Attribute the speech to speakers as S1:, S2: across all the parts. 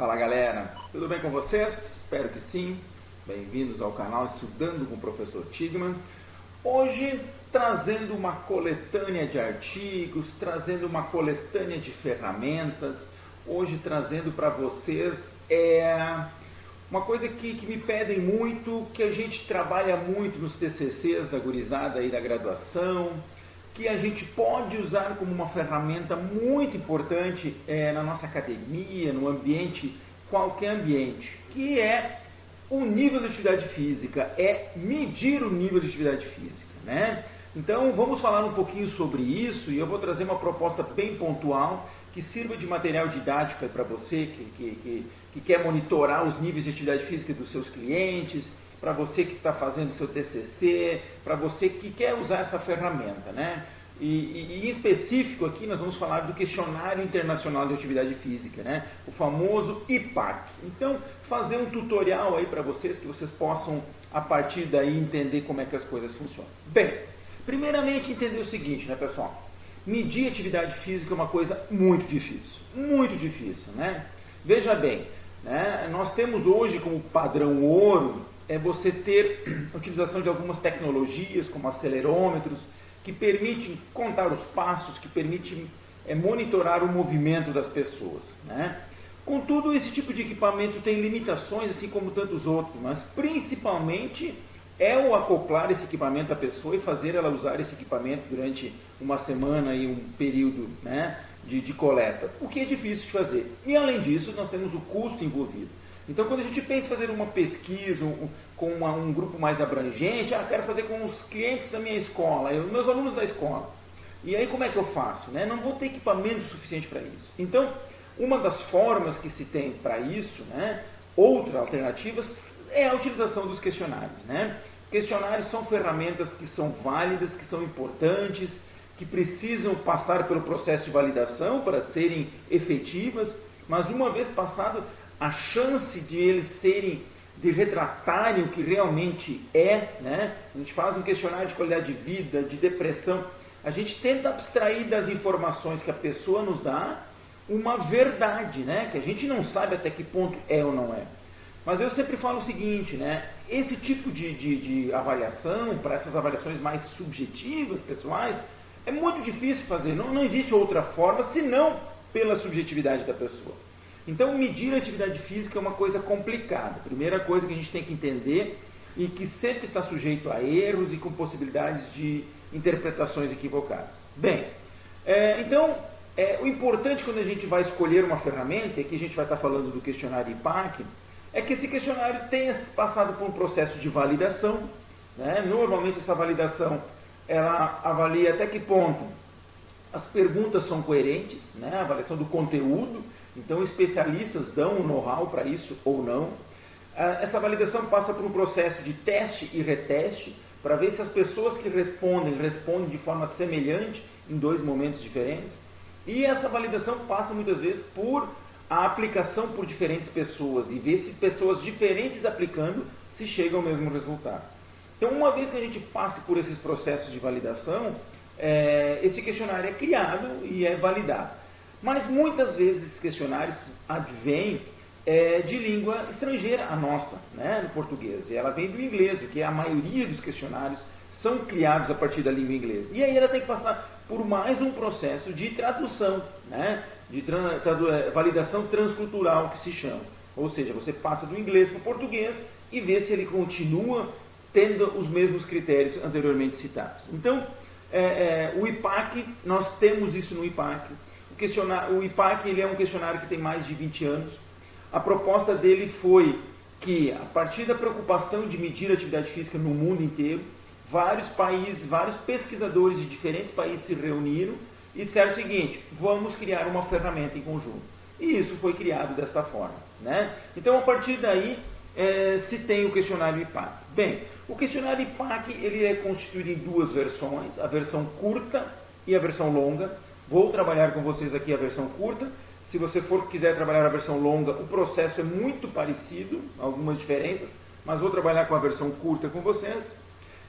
S1: Fala galera, tudo bem com vocês? Espero que sim. Bem-vindos ao canal Estudando com o Professor Tigman. Hoje trazendo uma coletânea de artigos, trazendo uma coletânea de ferramentas. Hoje trazendo para vocês uma coisa que me pedem muito, que a gente trabalha muito nos TCCs da gurizada aí da graduação, que a gente pode usar como uma ferramenta muito importante na nossa academia, no ambiente, qualquer ambiente, que é o nível de atividade física, é medir o nível de atividade física, né? Então vamos falar um pouquinho sobre isso e eu vou trazer uma proposta bem pontual que sirva de material didático para você que quer monitorar os níveis de atividade física dos seus clientes, para você que está fazendo seu TCC, para você que quer usar essa ferramenta, né? E em específico aqui nós vamos falar do Questionário Internacional de Atividade Física, né? O famoso IPAC. Então, fazer um tutorial aí para vocês, que vocês possam, a partir daí, entender como é que as coisas funcionam. Bem, primeiramente entender o seguinte, né, pessoal? Medir atividade física é uma coisa muito difícil, né? Veja bem, né? Nós temos hoje como padrão ouro você ter a utilização de algumas tecnologias, como acelerômetros, que permitem contar os passos, que permitem monitorar o movimento das pessoas, né? Contudo, esse tipo de equipamento tem limitações, assim como tantos outros, mas principalmente o acoplar esse equipamento à pessoa e fazer ela usar esse equipamento durante uma semana e um período, né, de coleta, o que é difícil de fazer. E além disso, nós temos o custo envolvido. Então, quando a gente pensa em fazer uma pesquisa com um grupo mais abrangente, quero fazer com os clientes da minha escola, meus alunos da escola. E aí como é que eu faço? Né? Não vou ter equipamento suficiente para isso. Então, uma das formas que se tem para isso, né, outra alternativa, é a utilização dos questionários, né? Questionários são ferramentas que são válidas, que são importantes, que precisam passar pelo processo de validação para serem efetivas, mas uma vez passado, a chance de eles de retratarem o que realmente né? A gente faz um questionário de qualidade de vida, de depressão, a gente tenta abstrair das informações que a pessoa nos dá uma verdade, né? Que a gente não sabe até que ponto é ou não é. Mas eu sempre falo o seguinte, né? Esse tipo de avaliação, para essas avaliações mais subjetivas, pessoais, é muito difícil fazer. Não existe outra forma, senão pela subjetividade da pessoa. Então, medir a atividade física é uma coisa complicada. Primeira coisa que a gente tem que entender e que sempre está sujeito a erros e com possibilidades de interpretações equivocadas. Bem, então, o importante quando a gente vai escolher uma ferramenta, e aqui a gente vai estar falando do questionário IPAC, é que esse questionário tenha passado por um processo de validação, né? Normalmente essa validação ela avalia até que ponto as perguntas são coerentes, né? A avaliação do conteúdo, então especialistas dão um know-how para isso ou não. Essa validação passa por um processo de teste e reteste, para ver se as pessoas que respondem de forma semelhante em dois momentos diferentes. E essa validação passa muitas vezes por a aplicação por diferentes pessoas e ver se pessoas diferentes aplicando se chega ao mesmo resultado. Então, uma vez que a gente passe por esses processos de validação, esse questionário é criado e é validado. Mas muitas vezes esses questionários advêm de língua estrangeira, a nossa, né, no português. E ela vem do inglês, porque a maioria dos questionários são criados a partir da língua inglesa. E aí ela tem que passar por mais um processo de tradução, né, de validação transcultural, que se chama. Ou seja, você passa do inglês para o português e vê se ele continua tendo os mesmos critérios anteriormente citados. Então, o IPAC, nós temos isso no IPAC. O IPAC ele é um questionário que tem mais de 20 anos. A proposta dele foi que, a partir da preocupação de medir a atividade física no mundo inteiro, vários países, vários pesquisadores de diferentes países se reuniram e disseram o seguinte: vamos criar uma ferramenta em conjunto. E isso foi criado desta forma, né? Então, a partir daí, se tem o questionário IPAC. Bem, o questionário IPAC ele é constituído em duas versões, a versão curta e a versão longa. Vou trabalhar com vocês aqui a versão curta. Se você quiser trabalhar a versão longa, o processo é muito parecido, algumas diferenças, mas vou trabalhar com a versão curta com vocês.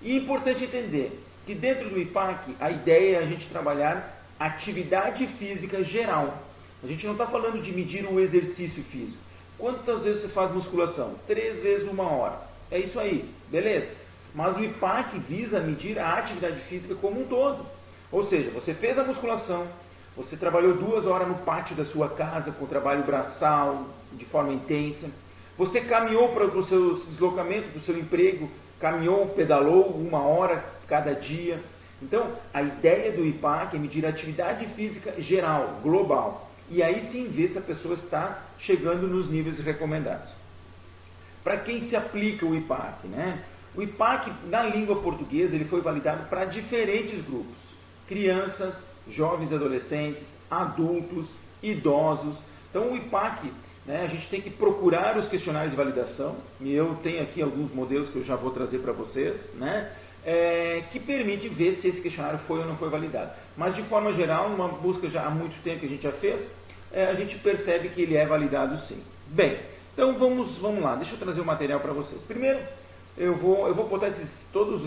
S1: E é importante entender que dentro do IPAC, a ideia é a gente trabalhar atividade física geral. A gente não está falando de medir um exercício físico. Quantas vezes você faz musculação? 3 vezes 1 hora. É isso aí, beleza. Mas o IPAC visa medir a atividade física como um todo. Ou seja, você fez a musculação, você trabalhou 2 horas no pátio da sua casa com trabalho braçal, de forma intensa. Você caminhou para o seu deslocamento, para o seu emprego, caminhou, pedalou 1 hora cada dia. Então, a ideia do IPAC é medir a atividade física geral, global. E aí sim ver se a pessoa está chegando nos níveis recomendados. Para quem se aplica o IPAC, né? O IPAC, na língua portuguesa, ele foi validado para diferentes grupos. Crianças, jovens e adolescentes, adultos, idosos. Então o IPAC, né, a gente tem que procurar os questionários de validação, e eu tenho aqui alguns modelos que eu já vou trazer para vocês, né, que permite ver se esse questionário foi ou não foi validado. Mas de forma geral, numa busca já há muito tempo que a gente já fez, a gente percebe que ele é validado sim. Bem, então vamos lá, deixa eu trazer o material para vocês. Primeiro, eu vou botar todos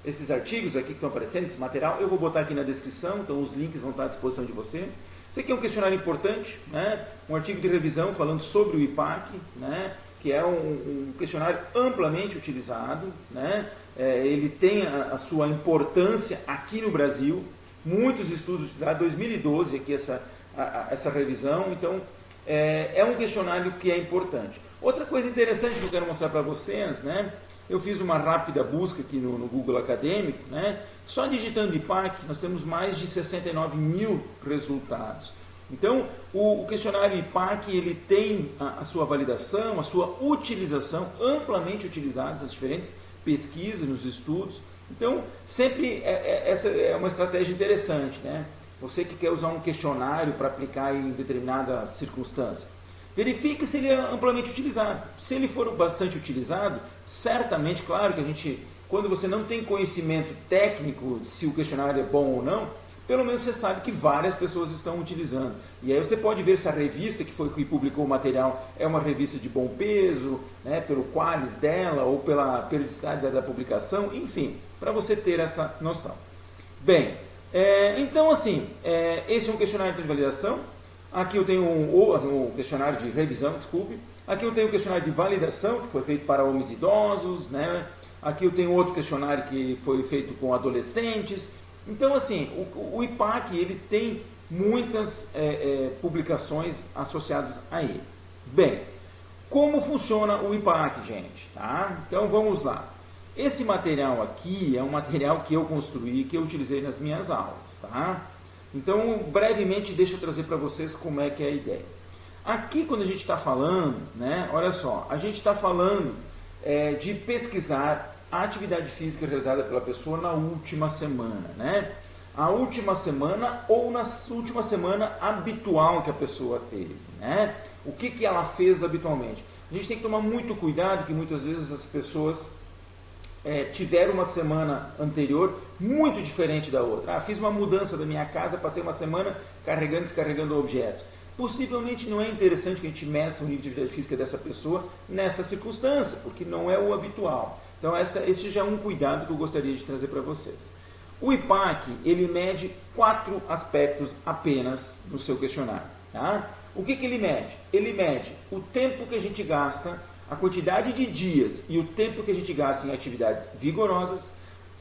S1: esses artigos aqui que estão aparecendo, esse material, eu vou botar aqui na descrição, então os links vão estar à disposição de você. Esse aqui é um questionário importante, né? Um artigo de revisão falando sobre o IPAC, né? Que é um questionário amplamente utilizado, né? Ele tem a sua importância aqui no Brasil, muitos estudos, lá 2012 aqui essa revisão, então é um questionário que é importante. Outra coisa interessante que eu quero mostrar para vocês, né? Eu fiz uma rápida busca aqui no Google Acadêmico, né? Só digitando IPAC, nós temos mais de 69 mil resultados. Então, o questionário IPAC, ele tem a sua validação, a sua utilização, amplamente utilizadas nas diferentes pesquisas, nos estudos. Então, sempre essa é uma estratégia interessante, né? Você que quer usar um questionário para aplicar em determinada circunstância. Verifique se ele é amplamente utilizado. Se ele for bastante utilizado, certamente, claro que a gente, quando você não tem conhecimento técnico se o questionário é bom ou não, pelo menos você sabe que várias pessoas estão utilizando. E aí você pode ver se a revista que publicou o material é uma revista de bom peso, né, pelo qualis dela ou pela periodicidade da publicação, enfim, para você ter essa noção. Bem, então assim, esse é um questionário de validação. Aqui eu tenho um questionário de revisão, desculpe. Aqui eu tenho um questionário de validação, que foi feito para homens idosos, né? Aqui eu tenho outro questionário que foi feito com adolescentes. Então, assim, o IPAC, ele tem muitas publicações associadas a ele. Bem, como funciona o IPAC, gente? Tá? Então, vamos lá. Esse material aqui é um material que eu construí, que eu utilizei nas minhas aulas, tá? Então, brevemente, deixa eu trazer para vocês como é que é a ideia. Aqui, quando a gente está falando, né, olha só, a gente está falando de pesquisar a atividade física realizada pela pessoa na última semana, né? A última semana ou na última semana habitual que a pessoa teve, né? O que ela fez habitualmente. A gente tem que tomar muito cuidado, que muitas vezes as pessoas tiveram uma semana anterior muito diferente da outra. Fiz uma mudança da minha casa, passei uma semana carregando e descarregando objetos. Possivelmente não é interessante que a gente meça o nível de atividade física dessa pessoa nessa circunstância, porque não é o habitual. Então esse já é um cuidado que eu gostaria de trazer para vocês. O IPAC, ele mede 4 aspectos apenas no seu questionário. Tá? O que ele mede? Ele mede o tempo que a gente gasta, a quantidade de dias e o tempo que a gente gasta em atividades vigorosas,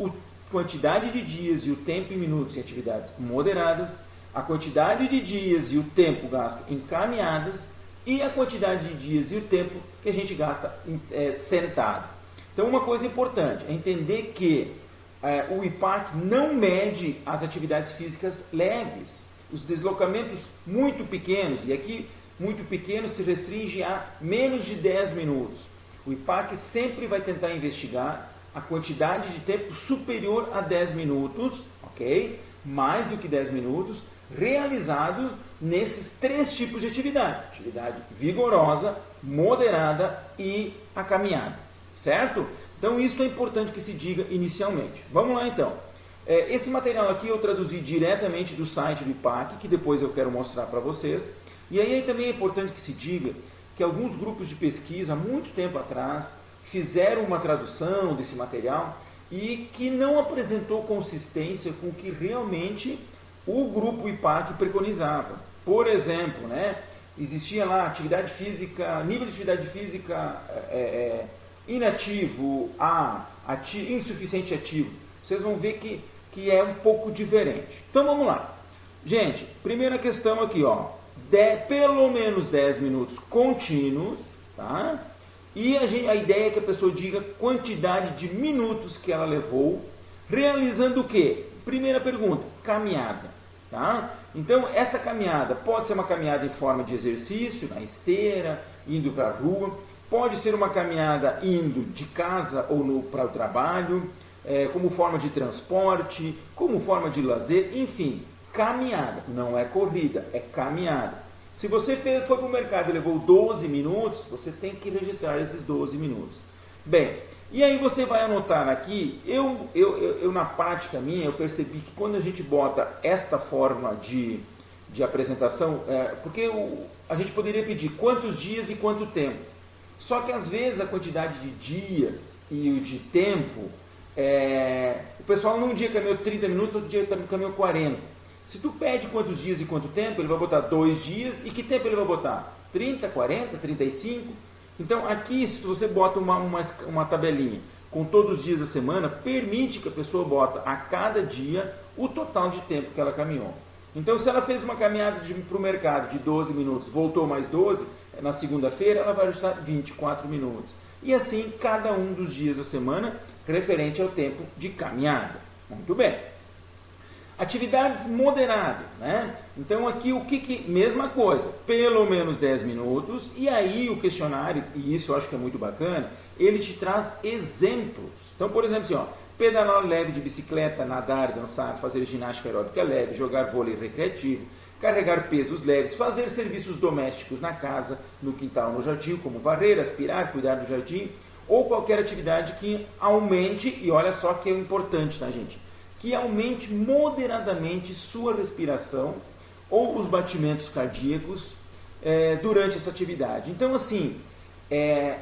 S1: a quantidade de dias e o tempo em minutos em atividades moderadas, a quantidade de dias e o tempo gasto em caminhadas e a quantidade de dias e o tempo que a gente gasta sentado. Então, uma coisa importante é entender que o IPAC não mede as atividades físicas leves, os deslocamentos muito pequenos, e aqui muito pequeno se restringe a menos de 10 minutos. O IPAC sempre vai tentar investigar a quantidade de tempo superior a 10 minutos, ok? Mais do que 10 minutos, realizados nesses 3 tipos de atividade. Atividade vigorosa, moderada e a caminhada, certo? Então isso é importante que se diga inicialmente. Vamos lá então. Esse material aqui eu traduzi diretamente do site do IPAC, que depois eu quero mostrar para vocês. E aí também é importante que se diga que alguns grupos de pesquisa, há muito tempo atrás, fizeram uma tradução desse material e que não apresentou consistência com o que realmente o grupo IPAC preconizava. Por exemplo, né, existia lá atividade física, nível de atividade física inativo a insuficiente ativo. Vocês vão ver que é um pouco diferente. Então vamos lá. Gente, primeira questão aqui, ó. Pelo menos 10 minutos contínuos, tá? E a ideia é que a pessoa diga quantidade de minutos que ela levou, realizando o quê? Primeira pergunta, caminhada, tá? Então, esta caminhada pode ser uma caminhada em forma de exercício, na esteira, indo para a rua, pode ser uma caminhada indo de casa ou para o trabalho, como forma de transporte, como forma de lazer, enfim, caminhada, não é corrida, é caminhada. Se você foi para o mercado e levou 12 minutos, você tem que registrar esses 12 minutos. Bem, e aí você vai anotar aqui, eu na prática minha, eu percebi que quando a gente bota esta forma de apresentação, porque a gente poderia pedir quantos dias e quanto tempo. Só que às vezes a quantidade de dias e o de tempo, o pessoal num dia caminhou 30 minutos, outro dia caminhou 40. Se tu pede quantos dias e quanto tempo, ele vai botar 2 dias, e que tempo ele vai botar? 30, 40, 35? Então aqui, se você bota uma tabelinha com todos os dias da semana, permite que a pessoa bota a cada dia o total de tempo que ela caminhou. Então se ela fez uma caminhada para o mercado de 12 minutos, voltou mais 12, na segunda-feira ela vai ajustar 24 minutos. E assim cada um dos dias da semana referente ao tempo de caminhada. Muito bem. Atividades moderadas, né? Então aqui mesma coisa, pelo menos 10 minutos, e aí o questionário, e isso eu acho que é muito bacana, ele te traz exemplos. Então, por exemplo, assim, ó, pedalar leve de bicicleta, nadar, dançar, fazer ginástica aeróbica leve, jogar vôlei recreativo, carregar pesos leves, fazer serviços domésticos na casa, no quintal, no jardim, como varrer, aspirar, cuidar do jardim, ou qualquer atividade que aumente, e olha só que é importante, tá, gente? Que aumente moderadamente sua respiração ou os batimentos cardíacos durante essa atividade. Então, assim,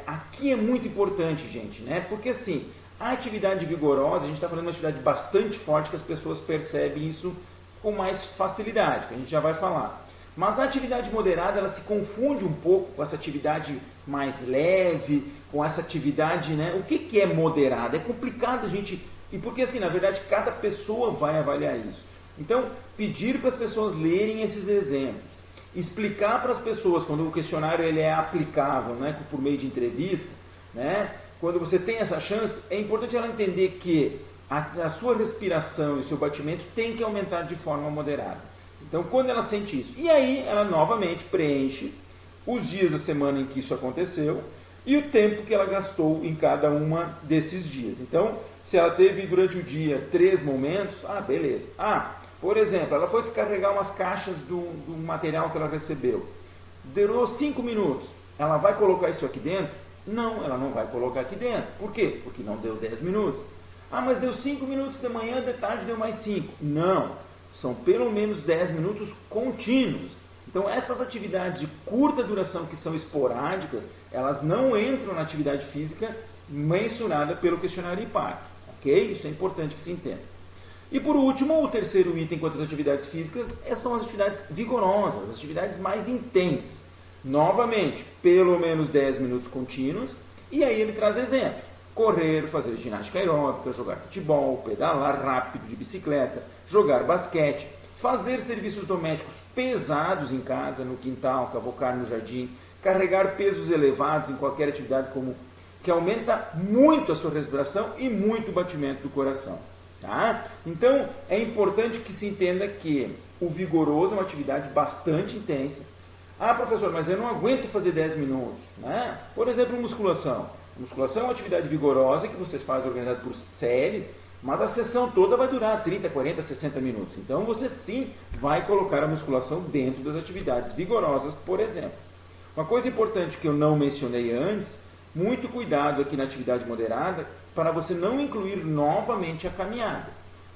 S1: aqui é muito importante, gente, né? Porque, assim, a atividade vigorosa, a gente está falando de uma atividade bastante forte que as pessoas percebem isso com mais facilidade, que a gente já vai falar. Mas a atividade moderada, ela se confunde um pouco com essa atividade mais leve, com essa atividade, né? O que é moderada? É complicado a gente... E porque, assim, na verdade, cada pessoa vai avaliar isso. Então, pedir para as pessoas lerem esses exemplos, explicar para as pessoas, quando o questionário ele é aplicável, né, por meio de entrevista, né, quando você tem essa chance, é importante ela entender que a sua respiração e o seu batimento tem que aumentar de forma moderada. Então, quando ela sente isso, e aí ela novamente preenche os dias da semana em que isso aconteceu e o tempo que ela gastou em cada uma desses dias. Então, se ela teve durante o dia 3 momentos, beleza. Por exemplo, ela foi descarregar umas caixas do material que ela recebeu. Durou 5 minutos. Ela vai colocar isso aqui dentro? Não, ela não vai colocar aqui dentro. Por quê? Porque não deu 10 minutos. Mas deu 5 minutos de manhã, de tarde deu mais 5. Não, são pelo menos 10 minutos contínuos. Então, essas atividades de curta duração que são esporádicas, elas não entram na atividade física mencionada pelo questionário IPAC. Ok? Isso é importante que se entenda. E por último, o terceiro item quanto às atividades físicas são as atividades vigorosas, as atividades mais intensas. Novamente, pelo menos 10 minutos contínuos, e aí ele traz exemplos. Correr, fazer ginástica aeróbica, jogar futebol, pedalar rápido de bicicleta, jogar basquete, fazer serviços domésticos pesados em casa, no quintal, cavocar no jardim, carregar pesos elevados em qualquer atividade que aumenta muito a sua respiração e muito o batimento do coração. Tá? Então, é importante que se entenda que o vigoroso é uma atividade bastante intensa. Professor, mas eu não aguento fazer 10 minutos. Né? Por exemplo, musculação. Musculação é uma atividade vigorosa que vocês fazem organizada por séries, mas a sessão toda vai durar 30, 40, 60 minutos. Então, você sim vai colocar a musculação dentro das atividades vigorosas, por exemplo. Uma coisa importante que eu não mencionei antes, muito cuidado aqui na atividade moderada, para você não incluir novamente a caminhada.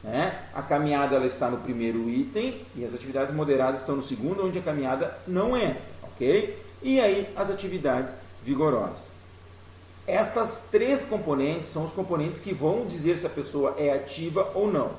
S1: Né? A caminhada ela está no primeiro item e as atividades moderadas estão no segundo, onde a caminhada não entra. Ok? E aí as atividades vigorosas. Estas 3 componentes são os componentes que vão dizer se a pessoa é ativa ou não.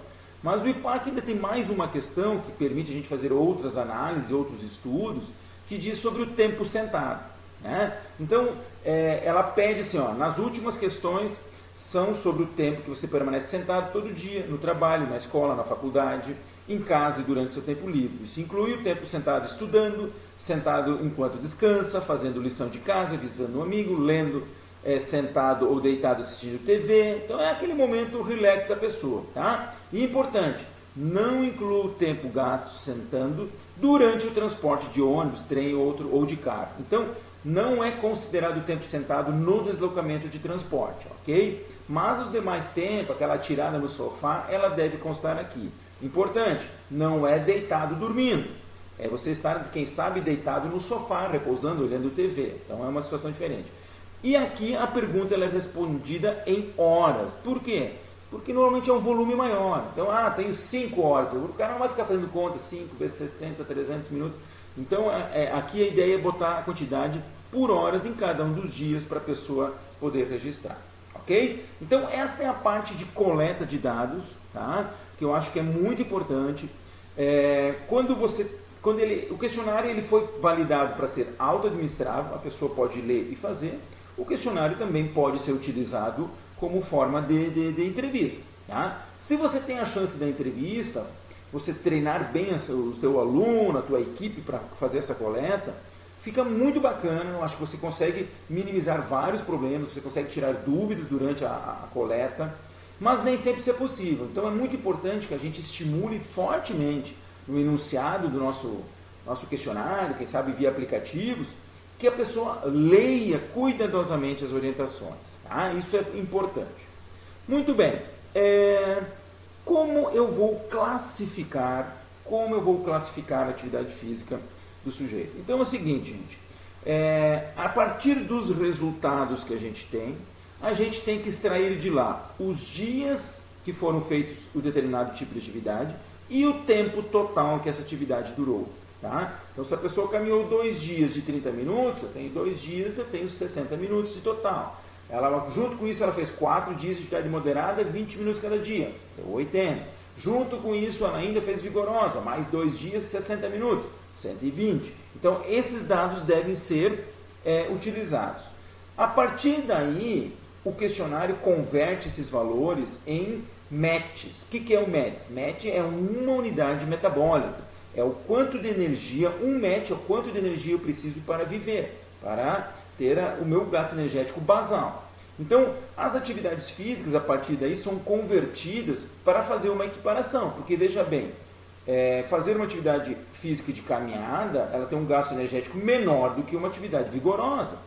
S1: Mas o IPAC ainda tem mais uma questão que permite a gente fazer outras análises, outros estudos, que diz sobre o tempo sentado, né? Então, ela pede assim, ó, nas últimas questões são sobre o tempo que você permanece sentado todo dia, no trabalho, na escola, na faculdade, em casa e durante seu tempo livre. Isso inclui o tempo sentado estudando, sentado enquanto descansa, fazendo lição de casa, visitando um amigo, lendo, sentado ou deitado assistindo TV. Então é aquele momento relax da pessoa, tá? E importante, não inclua o tempo gasto sentando durante o transporte de ônibus, trem ou de carro. Então, não é considerado o tempo sentado no deslocamento de transporte, ok? Mas os demais tempos, aquela tirada no sofá, ela deve constar aqui. Importante, não é deitado dormindo. É você estar, quem sabe, deitado no sofá, repousando, olhando TV. Então é uma situação diferente. E aqui a pergunta ela é respondida em horas. Por quê? Porque normalmente é um volume maior. Então, tenho 5 horas. O cara não vai ficar fazendo conta, 5 vezes 60, 300 minutos. Então, aqui a ideia é botar a quantidade por horas em cada um dos dias para a pessoa poder registrar. Ok? Então, esta é a parte de coleta de dados, tá? Que eu acho que é muito importante. O questionário ele foi validado para ser auto-administrável, a pessoa pode ler e fazer. O questionário também pode ser utilizado como forma de entrevista. Tá? Se você tem a chance da entrevista, você treinar bem o teu aluno, a tua equipe para fazer essa coleta, fica muito bacana. Eu acho que você consegue minimizar vários problemas, você consegue tirar dúvidas durante a coleta, mas nem sempre isso é possível. Então é muito importante que a gente estimule fortemente no enunciado do nosso questionário, quem sabe via aplicativos, que a pessoa leia cuidadosamente as orientações. Tá? Isso é importante. Muito bem. Como eu vou classificar a atividade física do sujeito? Então é o seguinte, gente. A partir dos resultados que a gente tem que extrair de lá os dias que foram feitos o determinado tipo de atividade e o tempo total que essa atividade durou. Tá? Então, se a pessoa caminhou 2 dias de 30 minutos, eu tenho 2 dias, eu tenho 60 minutos de total. Junto com isso, ela fez 4 dias de atividade moderada, 20 minutos cada dia, deu 80. Junto com isso, ela ainda fez vigorosa, mais 2 dias, 60 minutos, 120. Então, esses dados devem ser utilizados. A partir daí, o questionário converte esses valores em METs. O que é o MET? MET é uma unidade metabólica. É o quanto de energia, um MET é o quanto de energia eu preciso para viver, para ter o meu gasto energético basal. Então, as atividades físicas, a partir daí, são convertidas para fazer uma equiparação. Porque, veja bem, fazer uma atividade física de caminhada, ela tem um gasto energético menor do que uma atividade vigorosa.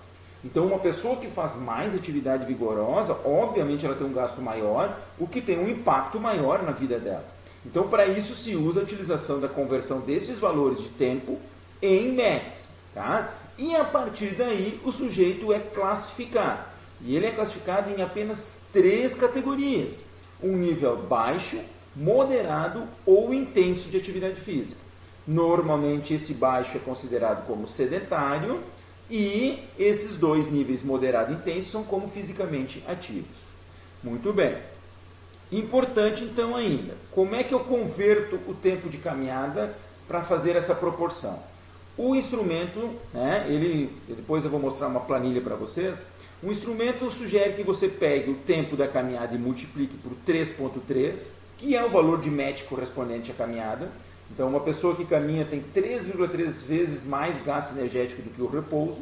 S1: Então, uma pessoa que faz mais atividade vigorosa, obviamente ela tem um gasto maior, o que tem um impacto maior na vida dela. Então, para isso se usa a utilização da conversão desses valores de tempo em METs. Tá? E a partir daí, o sujeito é classificado. E ele é classificado em apenas 3 categorias. Um nível baixo, moderado ou intenso de atividade física. Normalmente, esse baixo é considerado como sedentário e esses 2 níveis moderado e intenso são como fisicamente ativos. Muito bem. Importante então ainda, como é que eu converto o tempo de caminhada para fazer essa proporção? O instrumento, depois eu vou mostrar uma planilha para vocês, o instrumento sugere que você pegue o tempo da caminhada e multiplique por 3,3, que é o valor de MET correspondente à caminhada. Então uma pessoa que caminha tem 3,3 vezes mais gasto energético do que o repouso.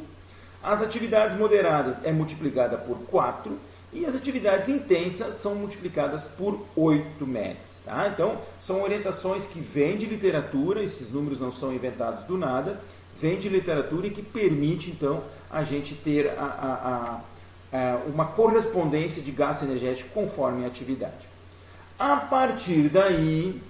S1: As atividades moderadas é multiplicada por 4, e as atividades intensas são multiplicadas por 8 METs. Tá? Então, são orientações que vêm de literatura, esses números não são inventados do nada, vêm de literatura e que permite, então, a gente ter uma correspondência de gasto energético conforme a atividade. A partir daí,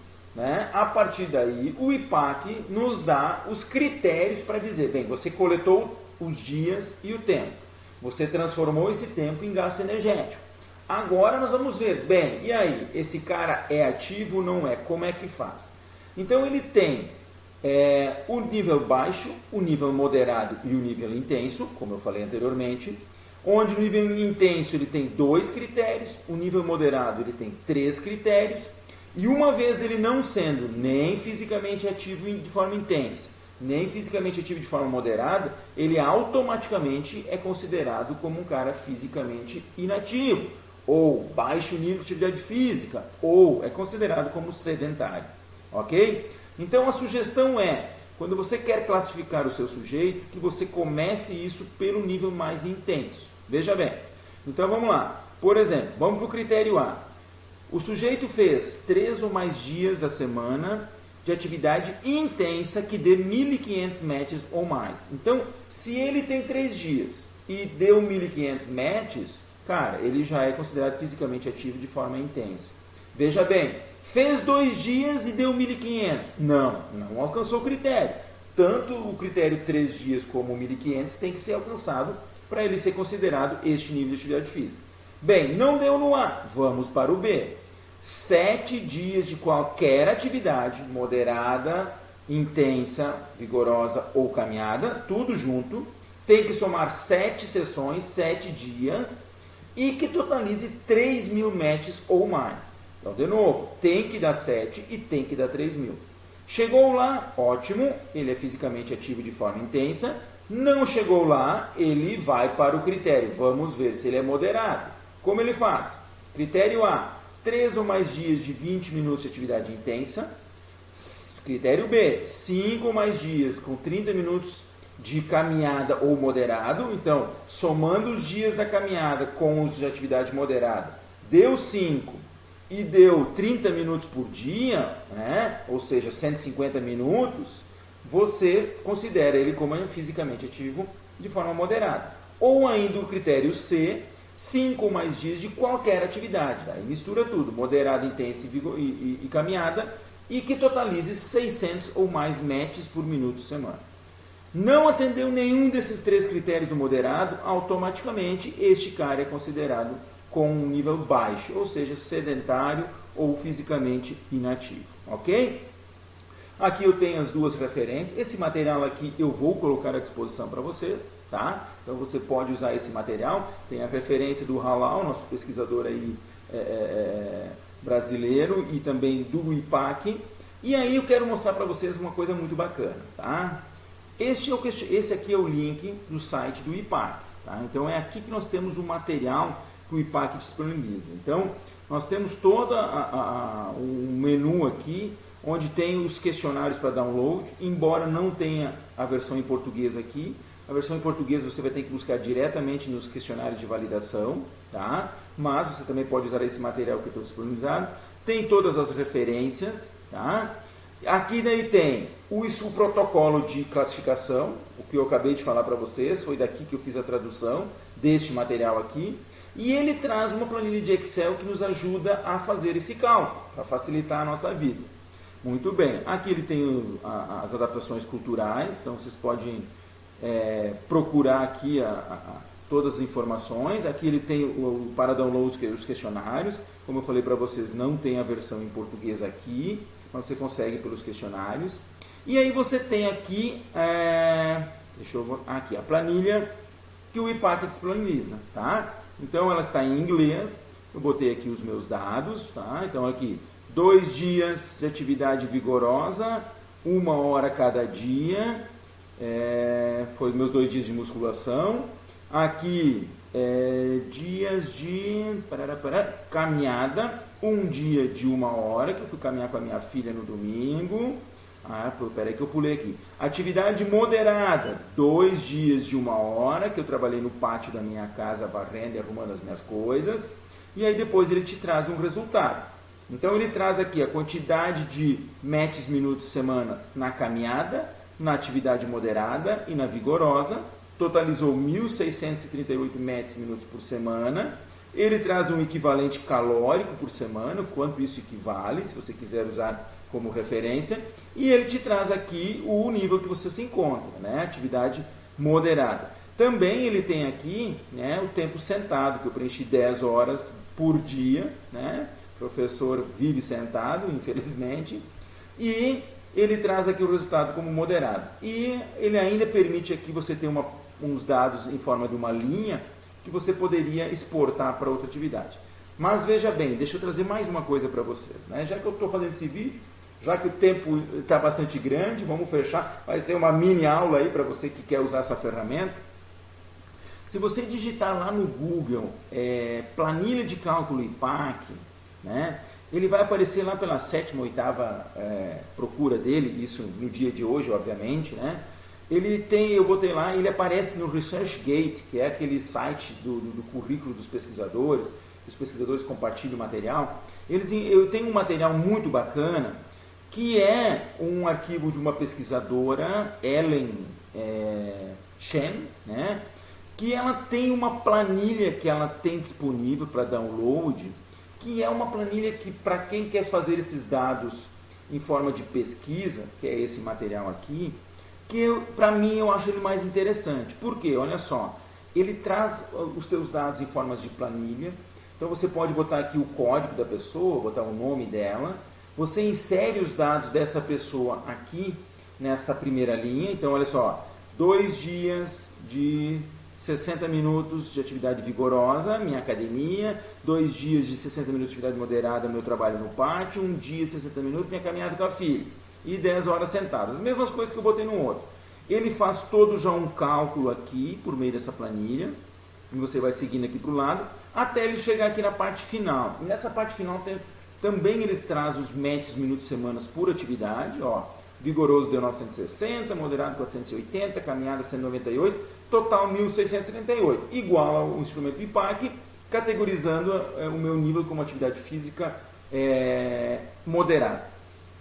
S1: o IPAC nos dá os critérios para dizer, bem, você coletou os dias e o tempo. Você transformou esse tempo em gasto energético. Agora nós vamos ver, bem, e aí? Esse cara é ativo ou não é? Como é que faz? Então ele tem o nível baixo, o nível moderado e o nível intenso, como eu falei anteriormente, onde o nível intenso ele tem 2 critérios, o nível moderado ele tem 3 critérios, e uma vez ele não sendo nem fisicamente ativo de forma intensa, nem fisicamente ativo de forma moderada, ele automaticamente é considerado como um cara fisicamente inativo, ou baixo nível de atividade física, ou é considerado como sedentário, ok? Então a sugestão é, quando você quer classificar o seu sujeito, que você comece isso pelo nível mais intenso. Veja bem, então vamos lá. Por exemplo, vamos para o critério A. O sujeito fez 3 ou mais dias da semana de atividade intensa que dê 1.500 matches ou mais. Então, se ele tem 3 dias e deu 1.500 matches, cara, ele já é considerado fisicamente ativo de forma intensa. Veja bem, fez 2 dias e deu 1.500. Não alcançou o critério. Tanto o critério 3 dias como o 1.500 tem que ser alcançado para ele ser considerado este nível de atividade física. Bem, não deu no A, vamos para o B. 7 dias de qualquer atividade, moderada, intensa, vigorosa ou caminhada, tudo junto, tem que somar 7 sessões, 7 dias, e que totalize 3.000 matches ou mais. Então, de novo, tem que dar 7 e tem que dar 3.000. Chegou lá, ótimo, ele é fisicamente ativo de forma intensa. Não chegou lá, ele vai para o critério. Vamos ver se ele é moderado. Como ele faz? Critério A, 3 ou mais dias de 20 minutos de atividade intensa. Critério B, 5 ou mais dias com 30 minutos de caminhada ou moderado. Então, somando os dias da caminhada com os de atividade moderada, deu 5 e deu 30 minutos por dia, né? Ou seja, 150 minutos, você considera ele como fisicamente ativo de forma moderada. Ou ainda o critério C, 5 ou mais dias de qualquer atividade. Aí mistura tudo, moderada, intensa e caminhada, e que totalize 600 ou mais matches por minuto semana. Não atendeu nenhum desses 3 critérios do moderado, automaticamente este cara é considerado com um nível baixo, ou seja, sedentário ou fisicamente inativo, ok? Aqui eu tenho as 2 referências. Esse material aqui eu vou colocar à disposição para vocês, tá? Então você pode usar esse material. Tem a referência do Halal, nosso pesquisador aí brasileiro, e também do IPAC. E aí eu quero mostrar para vocês uma coisa muito bacana, tá? Esse aqui é o link do site do IPAC, tá? Então é aqui que nós temos o material que o IPAC disponibiliza. Então nós temos todo o menu aqui, onde tem os questionários para download, embora não tenha a versão em português aqui. A versão em português você vai ter que buscar diretamente nos questionários de validação, tá? Mas você também pode usar esse material que eu estou disponibilizado. Tem todas as referências, tá? Aqui daí tem o protocolo de classificação, o que eu acabei de falar para vocês, foi daqui que eu fiz a tradução deste material aqui. E ele traz uma planilha de Excel que nos ajuda a fazer esse cálculo, para facilitar a nossa vida. Muito bem, aqui ele tem as adaptações culturais, então vocês podem procurar aqui todas as informações. Aqui ele tem para download os questionários, como eu falei para vocês, não tem a versão em português aqui, mas você consegue pelos questionários. E aí você tem aqui, aqui a planilha que o IPAC disponibiliza, tá? Então ela está em inglês, eu botei aqui os meus dados, tá? Então aqui, 2 dias de atividade vigorosa, 1 hora cada dia, foi meus 2 dias de musculação. Aqui, dias de caminhada, 1 dia de 1 hora, que eu fui caminhar com a minha filha no domingo. Peraí que eu pulei aqui. Atividade moderada, 2 dias de 1 hora, que eu trabalhei no pátio da minha casa, varrendo e arrumando as minhas coisas. E aí depois ele te traz um resultado. Então ele traz aqui a quantidade de matches minutos semana na caminhada, na atividade moderada e na vigorosa. Totalizou 1.638 matches minutos por semana. Ele traz um equivalente calórico por semana, quanto isso equivale, se você quiser usar como referência. E ele te traz aqui o nível que você se encontra, né? Atividade moderada. Também ele tem aqui, né, o tempo sentado, que eu preenchi 10 horas por dia, né? O professor vive sentado, infelizmente, e ele traz aqui o resultado como moderado. E ele ainda permite aqui você ter uns dados em forma de uma linha que você poderia exportar para outra atividade. Mas veja bem, deixa eu trazer mais uma coisa para vocês, né? Já que eu estou fazendo esse vídeo, Já que o tempo está bastante grande, vamos fechar. Vai ser uma mini aula aí para você que quer usar essa ferramenta. Se você digitar lá no Google planilha de cálculo IPAC, né, ele vai aparecer lá pela 7ª, 8ª procura dele, isso no dia de hoje, obviamente, né? Ele tem, eu botei lá, ele aparece no ResearchGate, que é aquele site do currículo dos pesquisadores, os pesquisadores compartilham o material. Eu tenho um material muito bacana, que é um arquivo de uma pesquisadora, Ellen Shen, né? Que ela tem uma planilha que ela tem disponível para download, que é uma planilha que, para quem quer fazer esses dados em forma de pesquisa, que é esse material aqui, que para mim eu acho ele mais interessante. Por quê? Olha só, ele traz os teus dados em formas de planilha, então você pode botar aqui o código da pessoa, botar o nome dela, você insere os dados dessa pessoa aqui nessa primeira linha, então olha só, 2 dias de 60 minutos de atividade vigorosa, minha academia, 2 dias de 60 minutos de atividade moderada, meu trabalho no pátio, 1 dia de 60 minutos, minha caminhada com a filha, e 10 horas sentadas. As mesmas coisas que eu botei no outro. Ele faz todo já um cálculo aqui, por meio dessa planilha, e você vai seguindo aqui para o lado, até ele chegar aqui na parte final. E nessa parte final também eles trazem os médios minutos semanas por atividade, ó. Vigoroso deu 960, moderado 480, caminhada 198, total 1678, igual ao instrumento IPAC, categorizando o meu nível como atividade física moderada.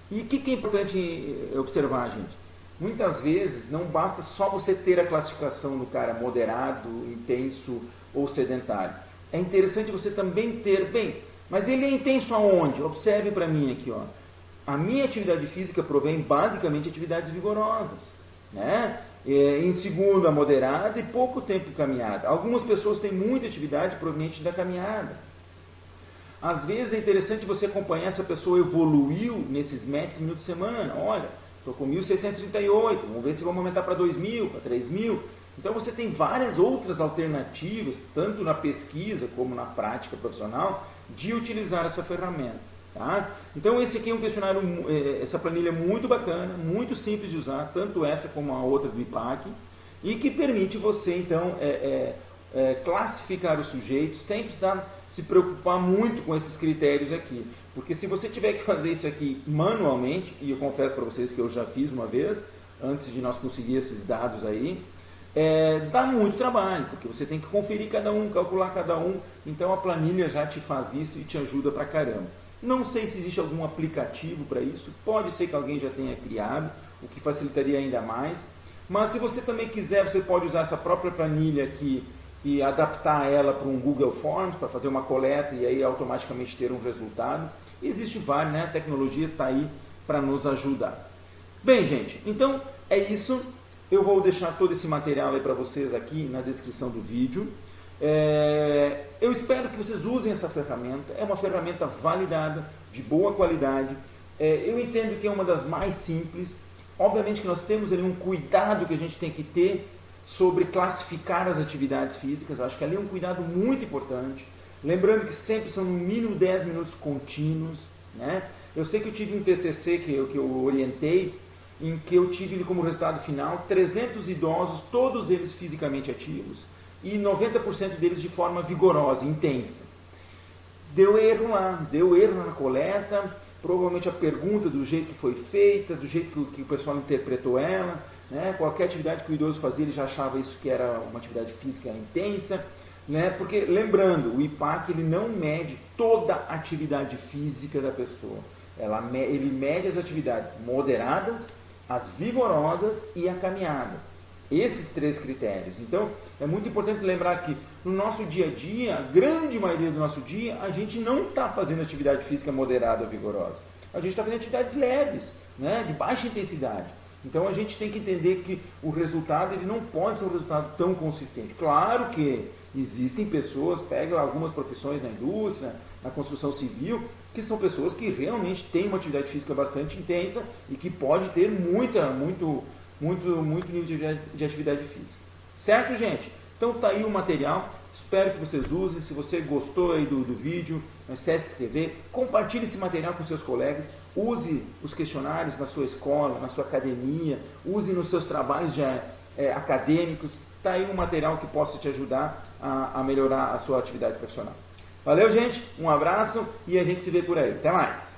S1: E o que é importante observar, gente? Muitas vezes não basta só você ter a classificação do cara moderado, intenso ou sedentário. É interessante você também ter, mas ele é intenso aonde? Observe para mim aqui, ó. A minha atividade física provém basicamente de atividades vigorosas, né? Em segundo, a moderada e pouco tempo de caminhada. Algumas pessoas têm muita atividade proveniente da caminhada. Às vezes é interessante você acompanhar se a pessoa evoluiu nesses metros minutos de semana. Olha, estou com 1.638, vamos ver se vamos aumentar para 2.000, para 3.000. Então você tem várias outras alternativas, tanto na pesquisa como na prática profissional, de utilizar essa ferramenta. Tá? Então esse aqui é um questionário, essa planilha é muito bacana, muito simples de usar, tanto essa como a outra do IPAC, e que permite você então classificar o sujeito sem precisar se preocupar muito com esses critérios aqui. Porque se você tiver que fazer isso aqui manualmente, e eu confesso para vocês que eu já fiz uma vez, antes de nós conseguir esses dados aí, dá muito trabalho, porque você tem que conferir cada um, calcular cada um, então a planilha já te faz isso e te ajuda pra caramba. Não sei se existe algum aplicativo para isso, pode ser que alguém já tenha criado, o que facilitaria ainda mais, mas se você também quiser, você pode usar essa própria planilha aqui e adaptar ela para um Google Forms, para fazer uma coleta e aí automaticamente ter um resultado. Existe vários, né? A tecnologia está aí para nos ajudar. Bem, gente, então é isso. Eu vou deixar todo esse material aí para vocês aqui na descrição do vídeo. Eu espero que vocês usem essa ferramenta. É uma ferramenta validada, de boa qualidade. Eu entendo que é uma das mais simples. Obviamente que nós temos ali um cuidado que a gente tem que ter sobre classificar as atividades físicas. Acho que ali é um cuidado muito importante. Lembrando que sempre são no mínimo 10 minutos contínuos, né? Eu sei que eu tive um TCC que eu orientei, em que eu tive como resultado final 300 idosos, todos eles fisicamente ativos, e 90% deles de forma vigorosa, intensa. Deu erro lá, deu erro na coleta, provavelmente a pergunta do jeito que foi feita, do jeito que o pessoal interpretou ela, né? Qualquer atividade que o idoso fazia, ele já achava isso que era uma atividade física intensa, né? Porque, lembrando, o IPAC ele não mede toda a atividade física da pessoa, ele mede as atividades moderadas, as vigorosas e a caminhada. Esses 3 critérios. Então, é muito importante lembrar que no nosso dia a dia, a grande maioria do nosso dia, a gente não está fazendo atividade física moderada ou vigorosa. A gente está fazendo atividades leves, né, de baixa intensidade. Então, a gente tem que entender que o resultado ele não pode ser um resultado tão consistente. Claro que existem pessoas, pega algumas profissões na indústria, na construção civil, que são pessoas que realmente têm uma atividade física bastante intensa e que pode ter muito nível de atividade física. Certo, gente? Então tá aí o material. Espero que vocês usem. Se você gostou aí do vídeo, não esquece de se inscrever. Compartilhe esse material com seus colegas. Use os questionários na sua escola, na sua academia. Use nos seus trabalhos acadêmicos. Está aí um material que possa te ajudar a melhorar a sua atividade profissional. Valeu, gente. Um abraço e a gente se vê por aí. Até mais.